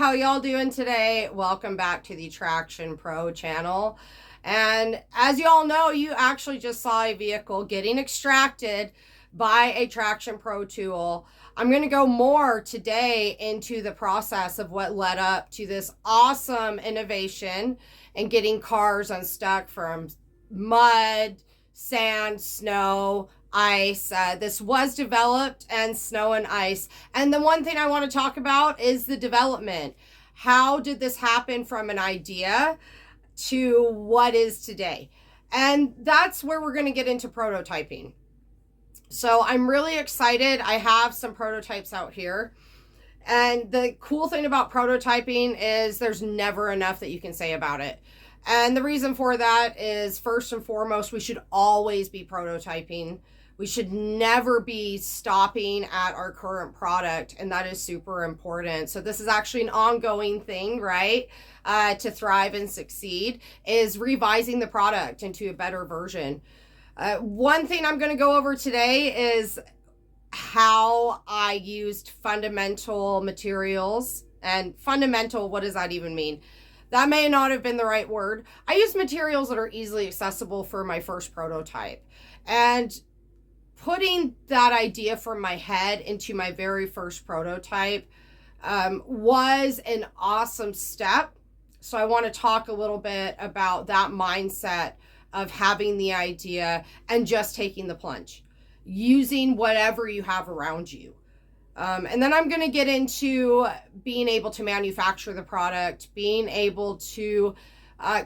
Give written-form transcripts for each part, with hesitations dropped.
how y'all doing today? Welcome back to the Traxion Pro channel. And as y'all know, you actually just saw a vehicle getting extracted by a Traxion Pro tool. I'm going to go more today into the process of what led up to this awesome innovation and getting cars unstuck from mud, sand, snow, ice. This was developed in snow and ice. And the one thing I want to talk about is the development. How did this happen from an idea to what is today? And that's where we're going to get into prototyping. So I'm really excited. I have some prototypes out here. And the cool thing about prototyping is there's never enough that you can say about it. And the reason for that is, first and foremost, we should always be prototyping. We should never be stopping at our current product, and that is super important. So this is actually an ongoing thing, right? To thrive and succeed is revising the product into a better version. One thing I'm going to go over today is how I used fundamental materials. And fundamental, what does that even mean? That may not have been the right word. I used materials that are easily accessible for my first prototype. And putting that idea from my head into my very first prototype was an awesome step. So I want to talk a little bit about that mindset of having the idea and just taking the plunge, using whatever you have around you. And then I'm going to get into being able to manufacture the product, being able to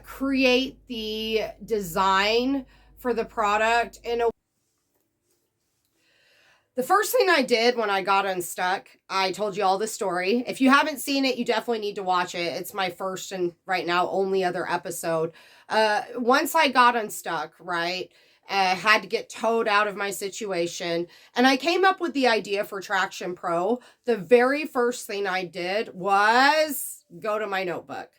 create the design for the product in a. The first thing I did when I got unstuck, I told you all the story. If you haven't seen it, you definitely need to watch it. It's my first and right now only other episode. Once I got unstuck, right, had to get towed out of my situation, and I came up with the idea for Traxion Pro. The very first thing I did was go to my notebook.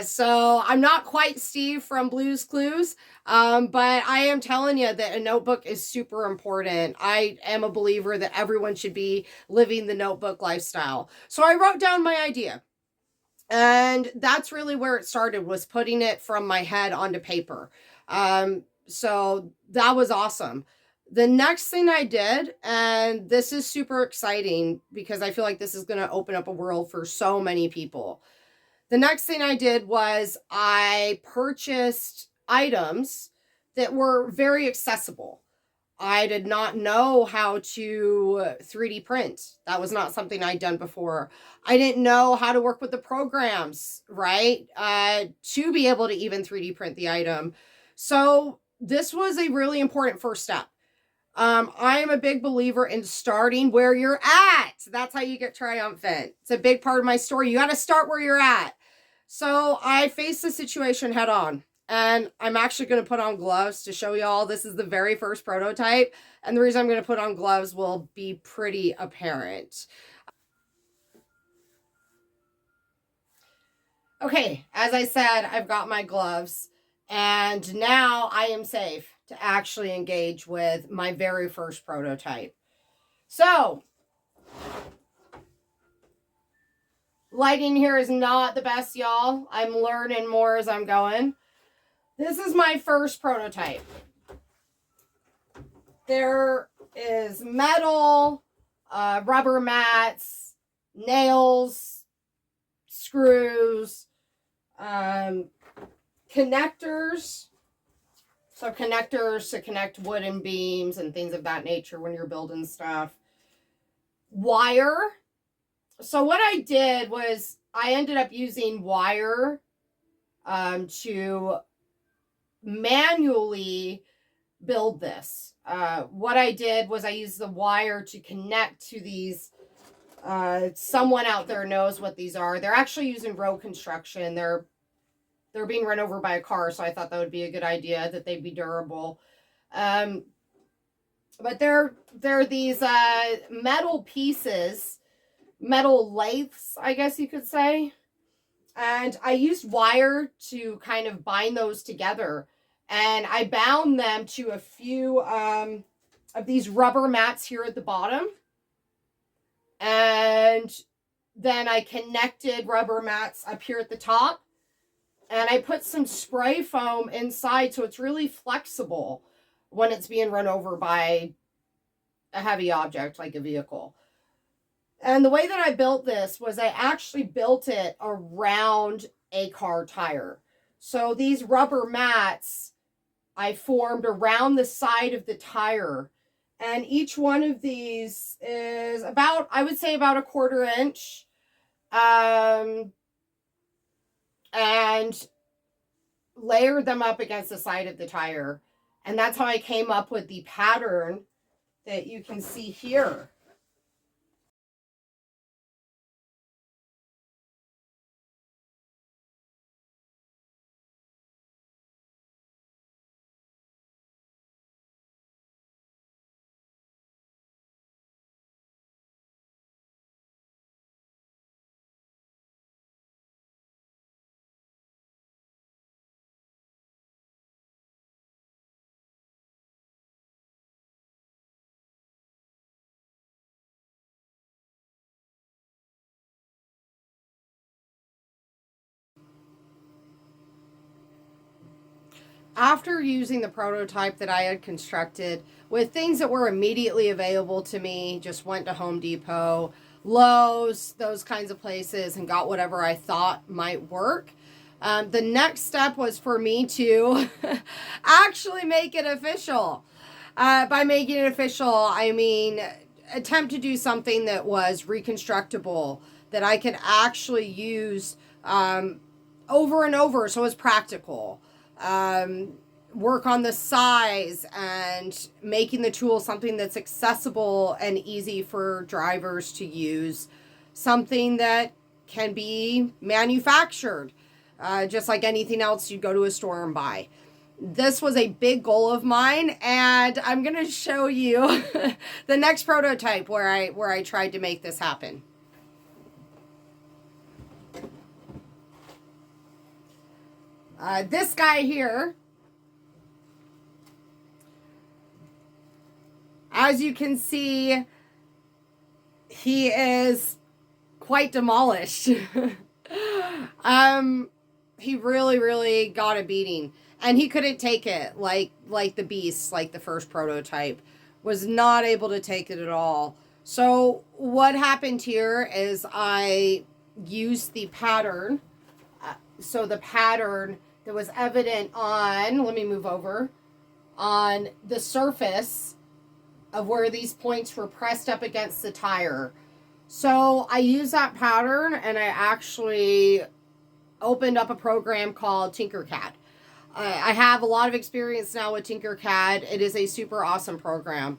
So I'm not quite Steve from Blue's Clues, but I am telling you that a notebook is super important. I am a believer that everyone should be living the notebook lifestyle. So I wrote down my idea. And that's really where it started, was putting it from my head onto paper. So that was awesome. The next thing I did, and this is super exciting because I feel like this is going to open up a world for so many people. The next thing I did was I purchased items that were very accessible. I did not know how to 3D print. That was not something I'd done before. I didn't know how to work with the programs, right? To be able to even 3D print the item. So this was a really important first step. I am a big believer in starting where you're at. That's how you get triumphant. It's a big part of my story. You got to start where you're at. So I faced the situation head on, and I'm actually going to put on gloves to show y'all this is the very first prototype. And the reason I'm going to put on gloves will be pretty apparent. Okay, as I said, I've got my gloves, and now I am safe to actually engage with my very first prototype. So, lighting here is not the best, y'all. I'm learning more as I'm going. This is my first prototype. There is metal, rubber mats, nails, screws, connectors. So connectors to connect wooden beams and things of that nature when you're building stuff. Wire. So what I did was I ended up using wire to manually build this. What I did was I used the wire to connect to these. Someone out there knows what these are. They're actually using road construction. They're being run over by a car, so I thought that would be a good idea, that they'd be durable. But they're these metal pieces, metal lathes, I guess you could say. And I used wire to kind of bind those together. And I bound them to a few of these rubber mats here at the bottom. And then I connected rubber mats up here at the top, and I put some spray foam inside so it's really flexible when it's being run over by a heavy object like a vehicle. And the way that I built this was I actually built it around a car tire. So these rubber mats I formed around the side of the tire. And each one of these is about, I would say about 1/4 inch. And layered them up against the side of the tire. And that's how I came up with the pattern that you can see here. After using the prototype that I had constructed with things that were immediately available to me, just went to Home Depot, Lowe's, those kinds of places, and got whatever I thought might work. The next step was for me to actually make it official. By making it official, I mean attempt to do something that was reconstructible, that I could actually use over and over, so it's practical. Work on the size and making the tool something that's accessible and easy for drivers to use, something that can be manufactured, just like anything else you go to a store and buy. This was a big goal of mine, and I'm going to show you the next prototype where I tried to make this happen. This guy here, as you can see, he is quite demolished. He really got a beating, and he couldn't take it like the beast, like the first prototype, was not able to take it at all. So what happened here is I used the pattern. So the pattern that was evident on, let me move over, on the surface of where these points were pressed up against the tire. So I used that pattern, and I actually opened up a program called Tinkercad. I have a lot of experience now with Tinkercad. It is a super awesome program.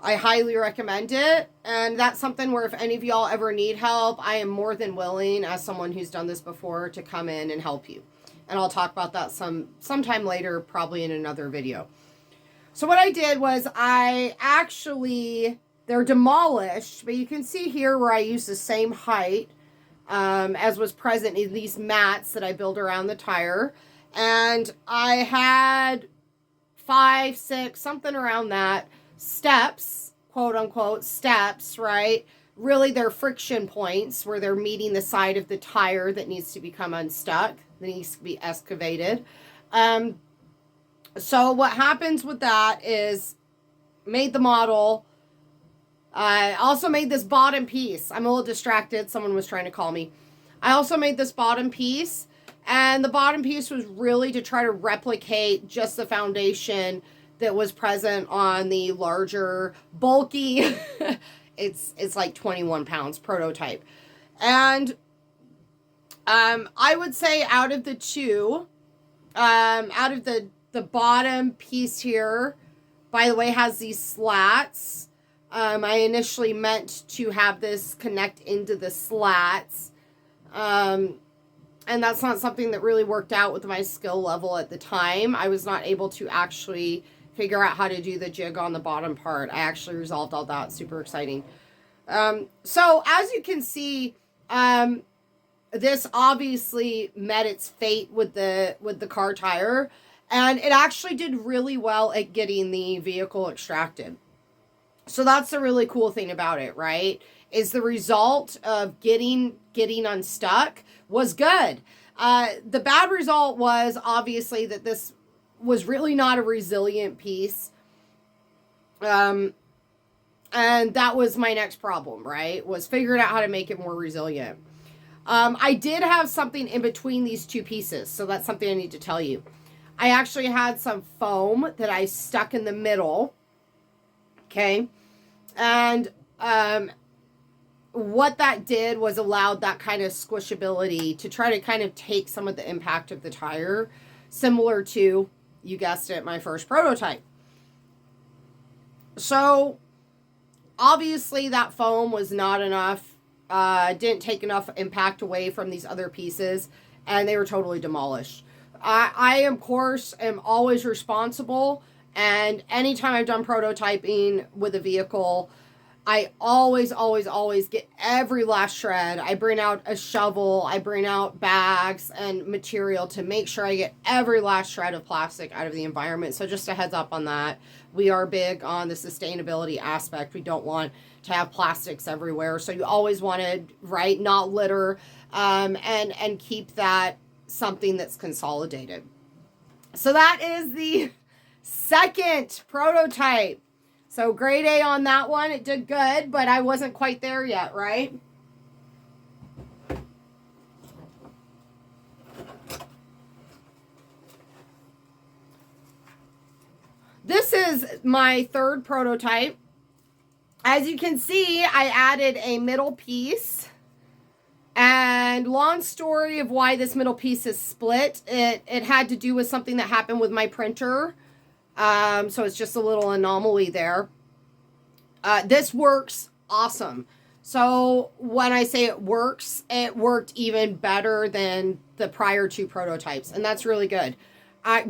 I highly recommend it, and that's something where if any of y'all ever need help, I am more than willing, as someone who's done this before, to come in and help you. And I'll talk about that sometime later, probably in another video. So what I did was they're demolished, but you can see here where I used the same height as was present in these mats that I built around the tire. And I had 5, 6, something around that, steps, quote unquote, steps, right? Really, they're friction points where they're meeting the side of the tire that needs to become unstuck, that needs to be excavated. So what happens with that is, made the model. I also made this bottom piece. I'm a little distracted. Someone was trying to call me. I also made this bottom piece, and the bottom piece was really to try to replicate just the foundation that was present on the larger, bulky, it's like 21 pounds prototype. And I would say out of the two, out of the bottom piece here, by the way, has these slats. I initially meant to have this connect into the slats. And that's not something that really worked out with my skill level at the time. I was not able to actually figure out how to do the jig on the bottom part. I actually resolved all that. Super exciting. So as you can see, this obviously met its fate with the car tire, and it actually did really well at getting the vehicle extracted. So that's the really cool thing about it, right? is the result of getting unstuck was good. The bad result was obviously that this was really not a resilient piece. And that was my next problem, right? Was figuring out how to make it more resilient. I did have something in between these two pieces, so that's something I need to tell you. I actually had some foam that I stuck in the middle, okay? And what that did was allowed that kind of squishability to try to kind of take some of the impact of the tire, similar to, you guessed it, my first prototype. So, obviously that foam was not enough. Didn't take enough impact away from these other pieces, and they were totally demolished. I of course, am always responsible, and anytime I've done prototyping with a vehicle, I always get every last shred. I bring out a shovel, I bring out bags and material to make sure I get every last shred of plastic out of the environment. So just a heads up on that. We are big on the sustainability aspect. We don't want to have plastics everywhere. So you always want to, right, not litter, and keep that something that's consolidated. So that is the second prototype. So grade A on that one. It did good, but I wasn't quite there yet, right? This is my third prototype. As you can see, I added a middle piece. And long story of why this middle piece is split. It had to do with something that happened with my printer. So it's just a little anomaly there. This works awesome. So when I say it worked even better than the prior two prototypes. And that's really good.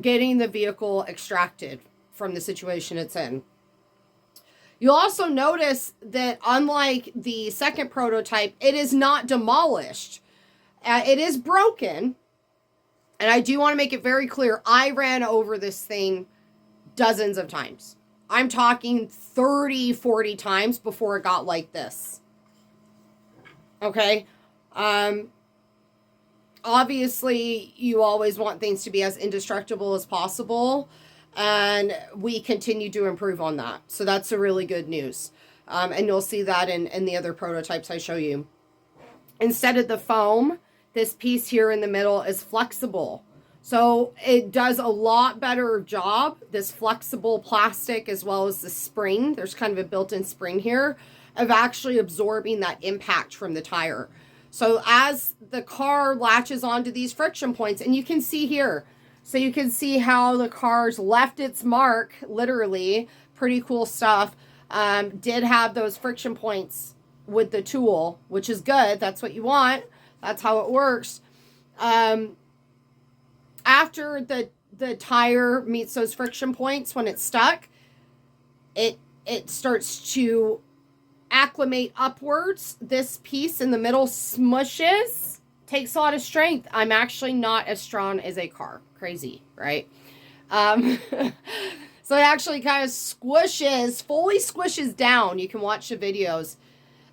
Getting the vehicle extracted from the situation it's in. You'll also notice that unlike the second prototype, it is not demolished. It is broken. And I do want to make it very clear, I ran over this thing dozens of times. I'm talking 30, 40 times before it got like this. Okay? Obviously, you always want things to be as indestructible as possible. And we continue to improve on that. So that's a really good news. And you'll see that in the other prototypes I show you. Instead of the foam, this piece here in the middle is flexible. So it does a lot better job, this flexible plastic as well as the spring. There's kind of a built-in spring here of actually absorbing that impact from the tire. So as the car latches onto these friction points, and you can see here, so you can see how the car's left its mark, literally, pretty cool stuff. Did have those friction points with the tool, which is good. That's what you want. That's how it works. After the tire meets those friction points, when it's stuck, it starts to acclimate upwards. This piece in the middle smushes, takes a lot of strength. I'm actually not as strong as a car. Crazy, right? So it actually kind of squishes, fully squishes down. You can watch the videos.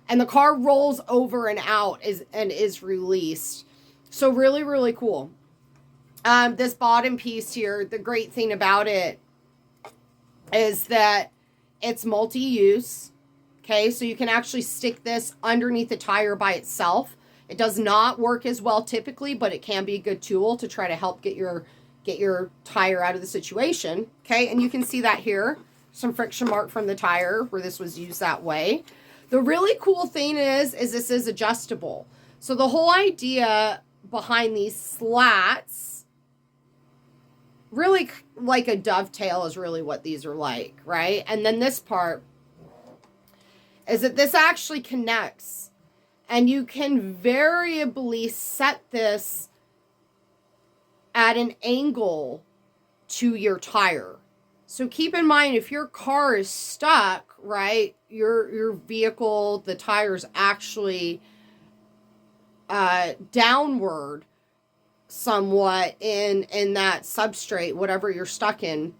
And the car rolls over and out and is released. So really, really cool. This bottom piece here, the great thing about it is that it's multi-use. Okay, so you can actually stick this underneath the tire by itself. It does not work as well typically, but it can be a good tool to try to help get your tire out of the situation. Okay, and you can see that here. Some friction mark from the tire where this was used that way. The really cool thing is this is adjustable. So the whole idea behind these slats, really like a dovetail is really what these are like, right? And then this part is that this actually connects. And you can variably set this at an angle to your tire. So keep in mind, if your car is stuck, right, your vehicle, the tire's actually downward somewhat in that substrate, whatever you're stuck in,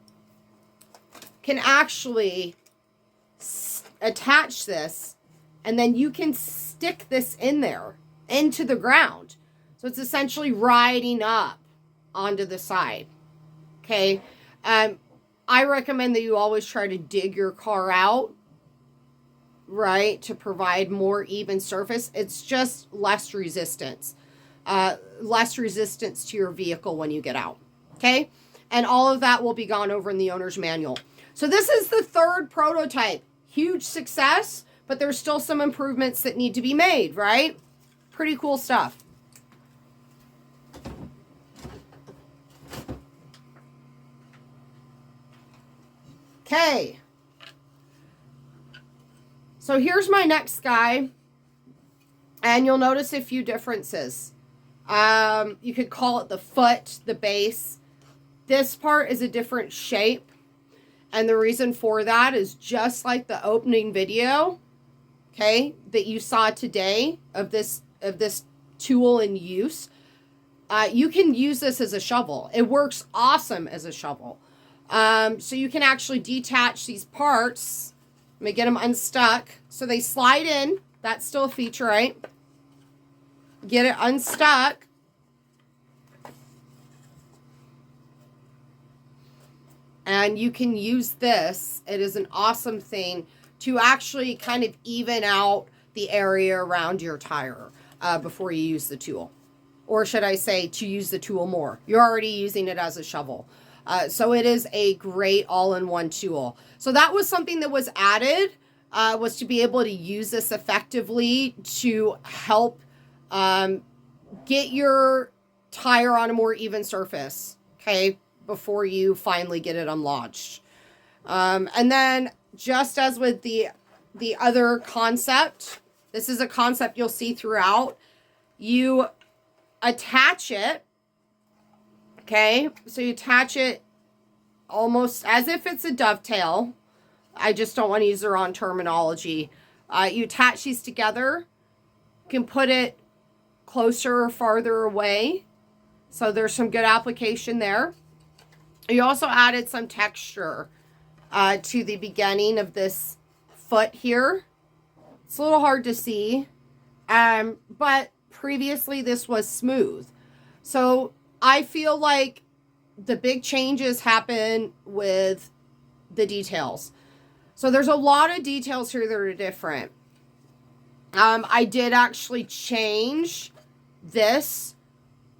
can actually attach this And then you can stick this in there into the ground. So it's essentially riding up onto the side. Okay. I recommend that you always try to dig your car out, right, to provide more even surface. It's just less resistance to your vehicle when you get out. Okay. And all of that will be gone over in the owner's manual. So this is the third prototype. Huge success, but there's still some improvements that need to be made, right? Pretty cool stuff. Okay. So here's my next guy. And you'll notice a few differences. You could call it the foot, the base. This part is a different shape. And the reason for that is just like the opening video, okay, that you saw today of this tool in use. You can use this as a shovel. It works awesome as a shovel. So you can actually detach these parts. Let me get them unstuck. So they slide in. That's still a feature, right? Get it unstuck. And you can use this. It is an awesome thing to actually kind of even out the area around your tire before you use the tool. Or should I say, to use the tool more. You're already using it as a shovel. So it is a great all-in-one tool. So that was something that was added, was to be able to use this effectively to help get your tire on a more even surface, okay, before you finally get it unlodged. And then just as with the other concept, this is a concept you'll see throughout. You attach it, okay? So you attach it almost as if it's a dovetail. I just don't want to use the wrong terminology. You attach these together. You can put it closer or farther away. So there's some good application there. You also added some texture to the beginning of this foot here. It's a little hard to see, but previously this was smooth. So I feel like the big changes happen with the details. So there's a lot of details here that are different. I did actually change this.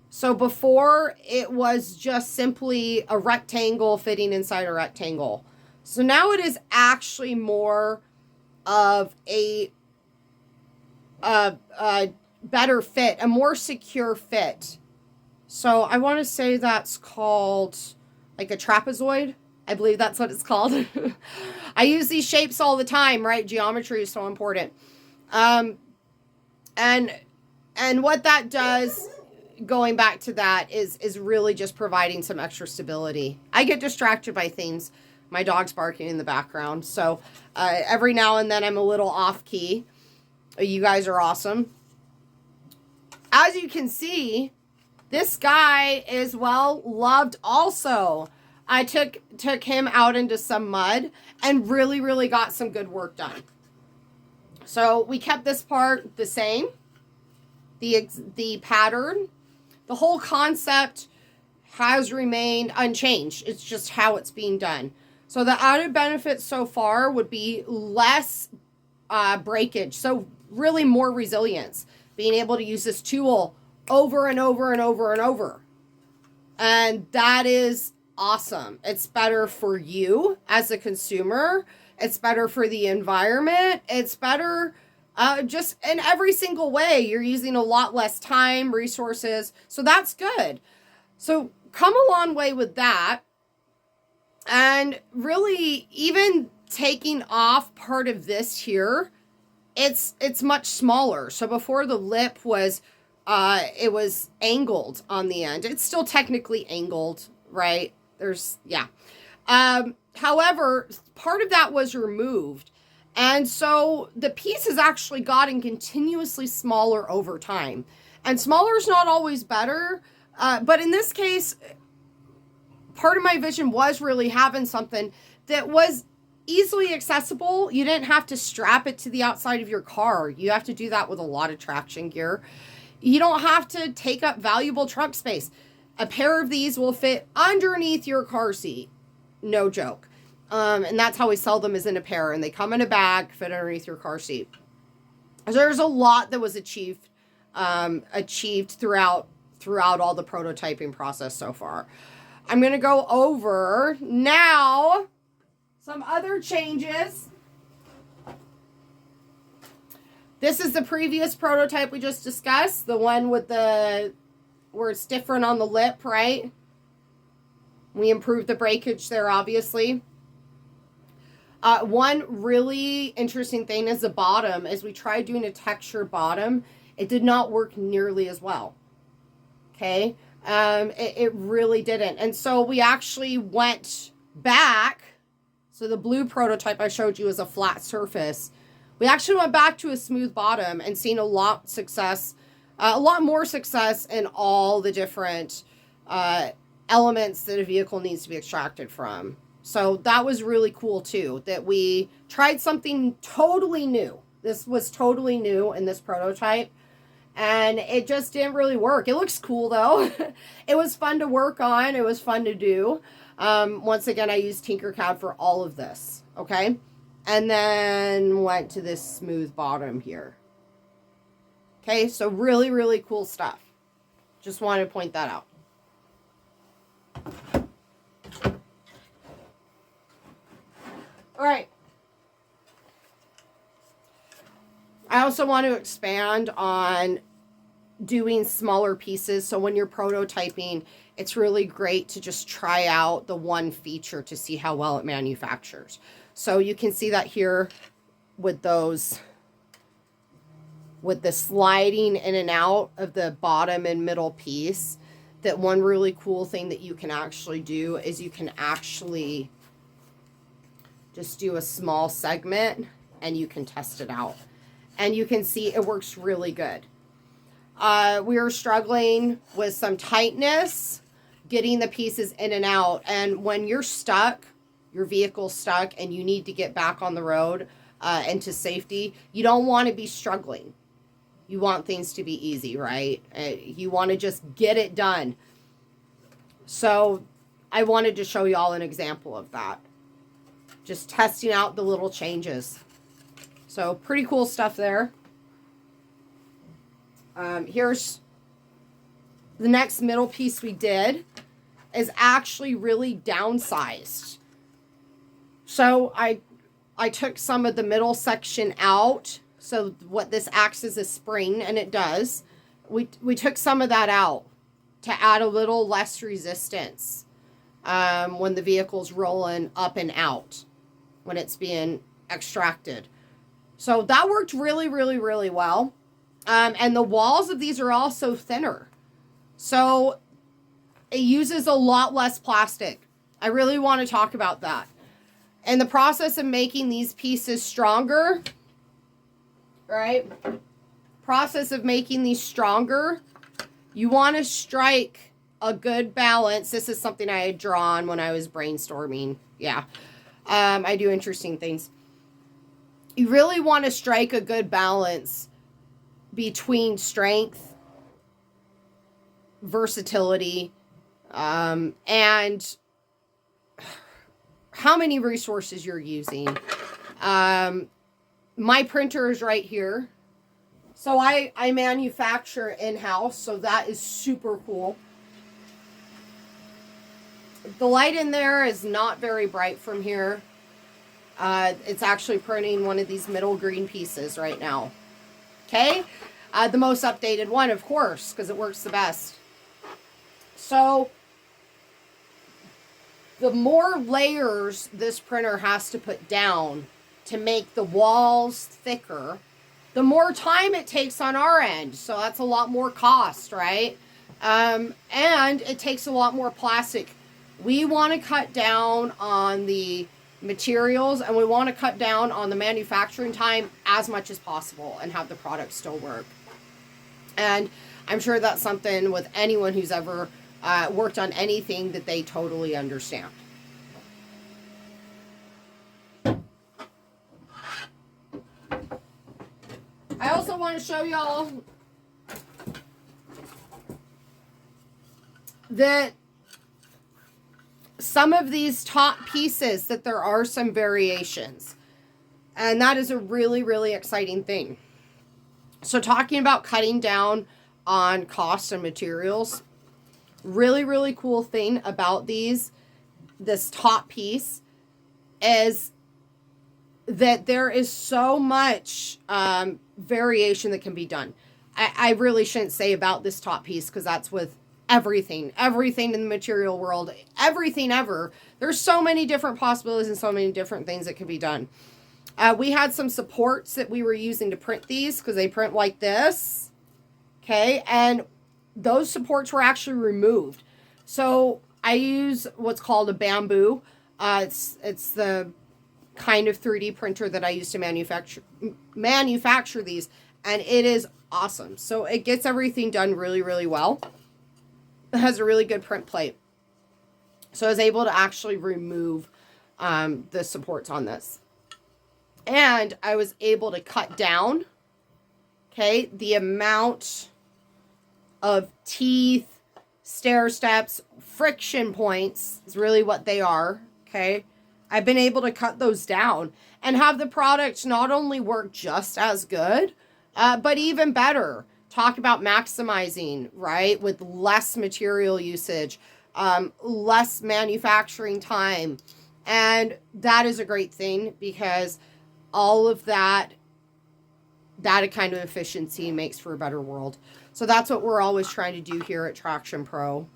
So before it was just simply a rectangle fitting inside a rectangle. So now it is actually more of a better fit, a more secure fit. So I want to say that's called like a trapezoid. I believe that's what it's called. I use these shapes all the time, right? Geometry is so important. And what that does, going back to that, is really just providing some extra stability. I get distracted by things. My dog's barking in the background. So every now and then I'm a little off key. You guys are awesome. As you can see, this guy is well loved also. I took him out into some mud and really got some good work done. So we kept this part the same. The pattern, the whole concept has remained unchanged. It's just how it's being done. So the added benefits so far would be less breakage. So really more resilience. Being able to use this tool over and over and over and over. And that is awesome. It's better for you as a consumer. It's better for the environment. It's better just in every single way. You're using a lot less time, resources. So that's good. So come a long way with that. And really, even taking off part of this here, it's much smaller. So before the lip was, it was angled on the end. It's still technically angled, right? However, part of that was removed. And so the piece has actually gotten continuously smaller over time. And smaller is not always better. But in this case, part of my vision was really having something that was easily accessible. You didn't have to strap it to the outside of your car. You have to do that with a lot of traction gear. You don't have to take up valuable trunk space. A pair of these will fit underneath your car seat. No joke. And that's how we sell them, is in a pair. And they come in a bag, fit underneath your car seat. So there's a lot that was achieved throughout all the prototyping process so far. I'm going to go over now some other changes. This is the previous prototype we just discussed, the one with the where it's different on the lip, right? We improved the breakage there, obviously. One really interesting thing is the bottom. As we tried doing a texture bottom, it did not work nearly as well. Okay? It really didn't. And so we actually went back. So the blue prototype I showed you is a flat surface. We actually went back to a smooth bottom and seen a lot more success in all the different elements that a vehicle needs to be extracted from. So that was really cool too, that we tried something totally new. This was totally new in this prototype, and it just didn't really work. It looks cool though. It was fun to work on. It was fun to do. Once again, I used Tinkercad for all of this. Okay. And then went to this smooth bottom here. Okay. So really, really cool stuff. Just wanted to point that out. All right. I also want to expand on doing smaller pieces. So when you're prototyping, it's really great to just try out the one feature to see how well it manufactures. So you can see that here with those, with the sliding in and out of the bottom and middle piece, that one really cool thing that you can actually do is you can actually just do a small segment and you can test it out. And you can see it works really good. We were struggling with some tightness, getting the pieces in and out. And when you're stuck, your vehicle's stuck, and you need to get back on the road and to safety, you don't want to be struggling. You want things to be easy, right? You want to just get it done. So I wanted to show you all an example of that. Just testing out the little changes. So pretty cool stuff there. Here's the next middle piece we did is actually really downsized. So I took some of the middle section out. So what this acts as a spring, and it does. We took some of that out to add a little less resistance when the vehicle's rolling up and out, when it's being extracted. So that worked really, really, really well. And the walls of these are also thinner. So it uses a lot less plastic. I really want to talk about that. In the process of making these pieces stronger, right? Process of making these stronger, you want to strike a good balance. This is something I had drawn when I was brainstorming. Yeah. I do interesting things. You really want to strike a good balance between strength, versatility, and how many resources you're using. My printer is right here. So I manufacture in-house, so that is super cool. The light in there is not very bright from here. It's actually printing one of these middle green pieces right now. Okay? The most updated one, of course, because it works the best. So the more layers this printer has to put down to make the walls thicker, the more time it takes on our end. So that's a lot more cost, right? And it takes a lot more plastic. We want to cut down on the materials, and we want to cut down on the manufacturing time as much as possible and have the product still work. And I'm sure that's something with anyone who's ever worked on anything that they totally understand. show y'all that some of these top pieces, that there are some variations. And that is a really, really exciting thing. So talking about cutting down on costs and materials, really, really cool thing about this top piece is that there is so much variation that can be done. I really shouldn't say about this top piece, because that's with everything in the material world, everything ever. There's so many different possibilities and so many different things that can be done. We had some supports that we were using to print these, because they print like this. Okay, and those supports were actually removed. So I use what's called a bamboo. It's the kind of 3D printer that I use to manufacture these, and it is awesome. So it gets everything done really, really well. It has a really good print plate. So I was able to actually remove the supports on this. And I was able to cut down, okay, the amount of teeth, stair steps, friction points is really what they are, okay? I've been able to cut those down and have the product not only work just as good, but even better. Talk about maximizing, right? With less material usage, less manufacturing time. And that is a great thing, because all of that kind of efficiency makes for a better world. So that's what we're always trying to do here at Traxion Pro.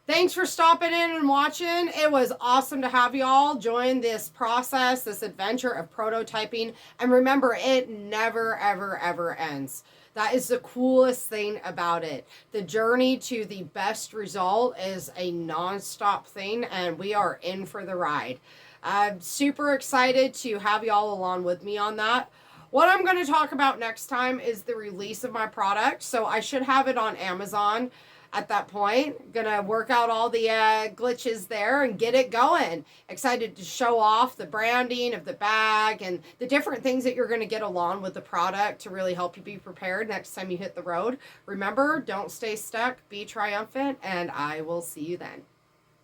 Thanks for stopping in and watching. It was awesome to have y'all join this process, this adventure of prototyping. And remember, it never, ever, ever ends. That is the coolest thing about it. The journey to the best result is a non-stop thing, and we are in for the ride. I'm super excited to have y'all along with me on that. What I'm going to talk about next time is the release of my product. So I should have it on Amazon at that point. Gonna work out all the glitches there and get it going. Excited to show off the branding of the bag and the different things that you're going to get along with the product to really help you be prepared next time you hit the road. Remember, don't stay stuck, be triumphant, and I will see you then.